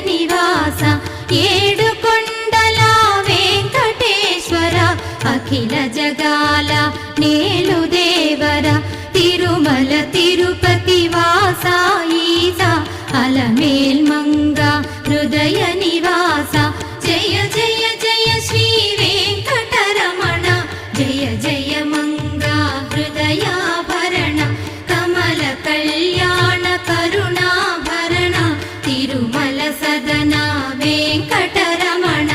నివాస ఏడుకొండల వెంకటేశ్వర అఖిల జగాల నేలు దేవర తిరుమల తిరుపతి వాస ఈస అలమేల్మంగ హృదయ నివాస జయ జయ జయ శ్రీ వెంకటరమణ జయ జయ మంగ హృదయాభరణ కమల కళ్యాణ కరుణాభరణ తిరుమల సదన వెంకటరమణ.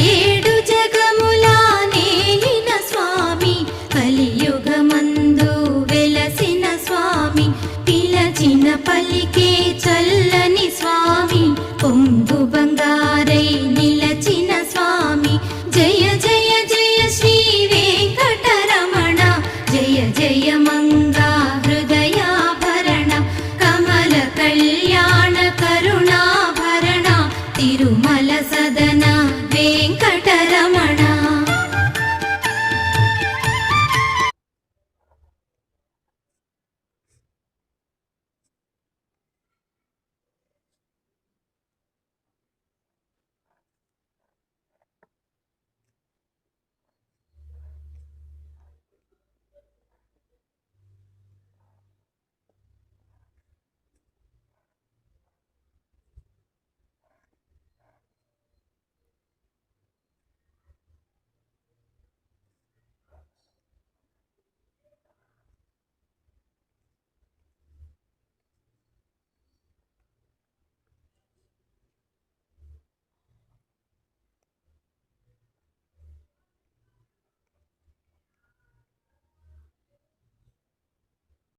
ఏడు జగముల నేలిన స్వామి కలియుగమందు వెలసిన స్వామి పిలచిన పలికే చల్ల